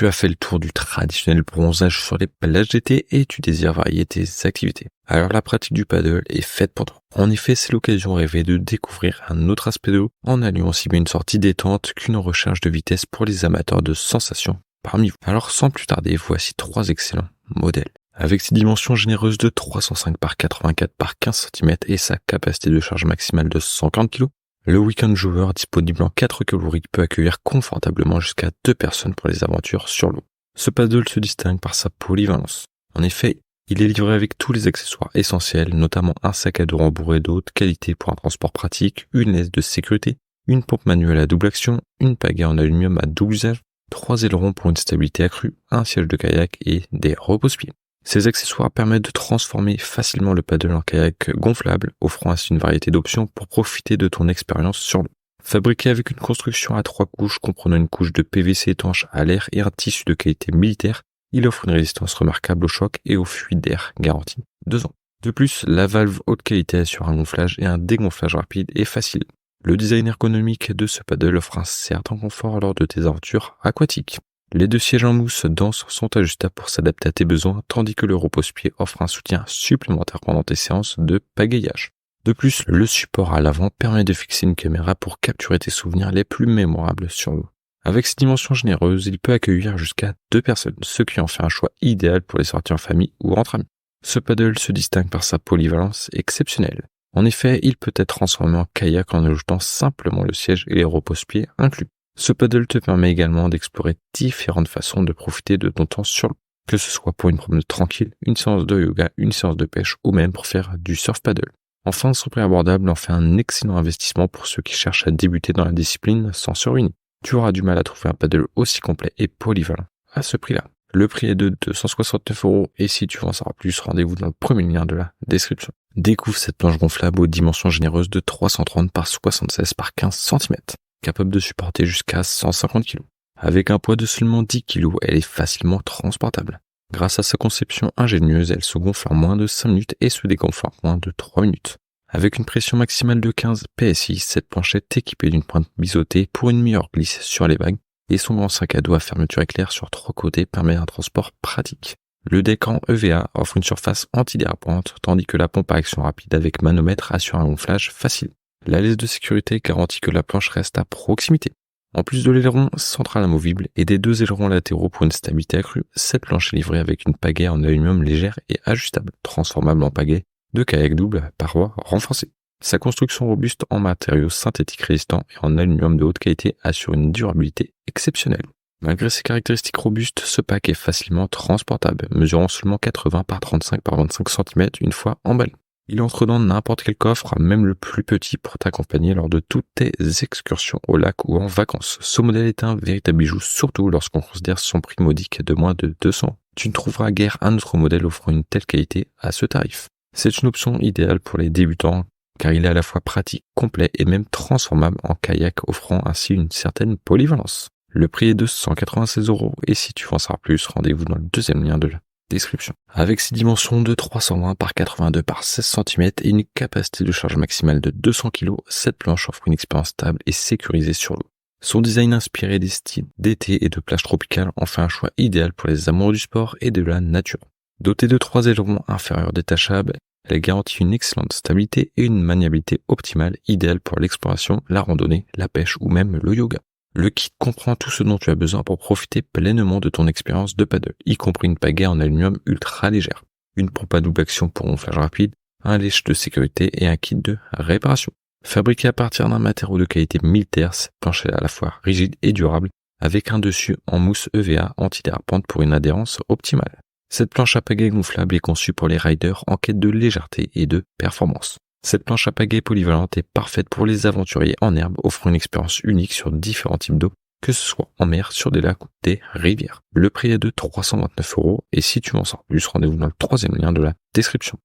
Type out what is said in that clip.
Tu as fait le tour du traditionnel bronzage sur les plages d'été et tu désires varier tes activités. Alors la pratique du paddle est faite pour toi. En effet, c'est l'occasion rêvée de découvrir un autre aspect de l'eau en alliant aussi bien une sortie détente qu'une recherche de vitesse pour les amateurs de sensations parmi vous. Alors sans plus tarder, voici 3 excellents modèles. Avec ses dimensions généreuses de 305 par 84 par 15 cm et sa capacité de charge maximale de 140 kg, le Weekend Jover disponible en 4 calories peut accueillir confortablement jusqu'à 2 personnes pour les aventures sur l'eau. Ce paddle se distingue par sa polyvalence. En effet, il est livré avec tous les accessoires essentiels, notamment un sac à dos rembourré d'eau de qualité pour un transport pratique, une laisse de sécurité, une pompe manuelle à double action, une pagaie en aluminium à double usage, 3 ailerons pour une stabilité accrue, un siège de kayak et des repose-pieds. Ces accessoires permettent de transformer facilement le paddle en kayak gonflable, offrant ainsi une variété d'options pour profiter de ton expérience sur l'eau. Fabriqué avec une construction à 3 couches comprenant une couche de PVC étanche à l'air et un tissu de qualité militaire, il offre une résistance remarquable au choc et aux fuites d'air garantie 2 ans. De plus, la valve haute qualité assure un gonflage et un dégonflage rapide et facile. Le design ergonomique de ce paddle offre un certain confort lors de tes aventures aquatiques. Les 2 sièges en mousse dense sont ajustables pour s'adapter à tes besoins, tandis que le repose-pied offre un soutien supplémentaire pendant tes séances de pagayage. De plus, le support à l'avant permet de fixer une caméra pour capturer tes souvenirs les plus mémorables sur l'eau. Avec ses dimensions généreuses, il peut accueillir jusqu'à 2 personnes, ce qui en fait un choix idéal pour les sorties en famille ou entre amis. Ce paddle se distingue par sa polyvalence exceptionnelle. En effet, il peut être transformé en kayak en ajoutant simplement le siège et les repose-pieds inclus. Ce paddle te permet également d'explorer différentes façons de profiter de ton temps sur l'eau, que ce soit pour une promenade tranquille, une séance de yoga, une séance de pêche ou même pour faire du surf paddle. Enfin, son prix abordable en fait un excellent investissement pour ceux qui cherchent à débuter dans la discipline sans se ruiner. Tu auras du mal à trouver un paddle aussi complet et polyvalent à ce prix-là. Le prix est de 269 € et si tu veux en savoir plus, rendez-vous dans le premier lien de la description. Découvre cette planche gonflable aux dimensions généreuses de 330 par 76 par 15 cm. Capable de supporter jusqu'à 150 kg. Avec un poids de seulement 10 kg, elle est facilement transportable. Grâce à sa conception ingénieuse, elle se gonfle en moins de 5 minutes et se dégonfle en moins de 3 minutes. Avec une pression maximale de 15 PSI, cette planche est équipée d'une pointe biseautée pour une meilleure glisse sur les vagues et son grand sac à dos à fermeture éclair sur 3 côtés permet un transport pratique. Le deck en EVA offre une surface anti-dérapante, tandis que la pompe à action rapide avec manomètre assure un gonflage facile. La laisse de sécurité garantit que la planche reste à proximité. En plus de l'aileron central amovible et des 2 ailerons latéraux pour une stabilité accrue, cette planche est livrée avec une pagaie en aluminium légère et ajustable, transformable en pagaie de kayak double à parois renforcées. Sa construction robuste en matériaux synthétiques résistants et en aluminium de haute qualité assure une durabilité exceptionnelle. Malgré ses caractéristiques robustes, ce pack est facilement transportable, mesurant seulement 80 par 35 par 25 cm une fois emballé. Il entre dans n'importe quel coffre, même le plus petit, pour t'accompagner lors de toutes tes excursions au lac ou en vacances. Ce modèle est un véritable bijou, surtout lorsqu'on considère son prix modique de moins de 200 €. Tu ne trouveras guère un autre modèle offrant une telle qualité à ce tarif. C'est une option idéale pour les débutants, car il est à la fois pratique, complet et même transformable en kayak, offrant ainsi une certaine polyvalence. Le prix est de 196 € et si tu veux en savoir plus, rendez-vous dans le deuxième lien de la description. Avec ses dimensions de 320 par 82 par 16 cm et une capacité de charge maximale de 200 kg, cette planche offre une expérience stable et sécurisée sur l'eau. Son design inspiré des styles d'été et de plage tropicale en fait un choix idéal pour les amoureux du sport et de la nature. Dotée de 3 ailerons inférieurs détachables, elle garantit une excellente stabilité et une maniabilité optimale, idéale pour l'exploration, la randonnée, la pêche ou même le yoga. Le kit comprend tout ce dont tu as besoin pour profiter pleinement de ton expérience de paddle, y compris une pagaie en aluminium ultra légère, une pompe à double action pour gonflage rapide, un lèche de sécurité et un kit de réparation. Fabriquée à partir d'un matériau de qualité militaire, cette planche est à la fois rigide et durable, avec un dessus en mousse EVA antidérapante pour une adhérence optimale. Cette planche à pagaie gonflable est conçue pour les riders en quête de légèreté et de performance. Cette planche à pagaie polyvalente est parfaite pour les aventuriers en herbe, offrant une expérience unique sur différents types d'eau, que ce soit en mer, sur des lacs ou des rivières. Le prix est de 329 € et si tu veux en savoir plus, rendez-vous dans le troisième lien de la description.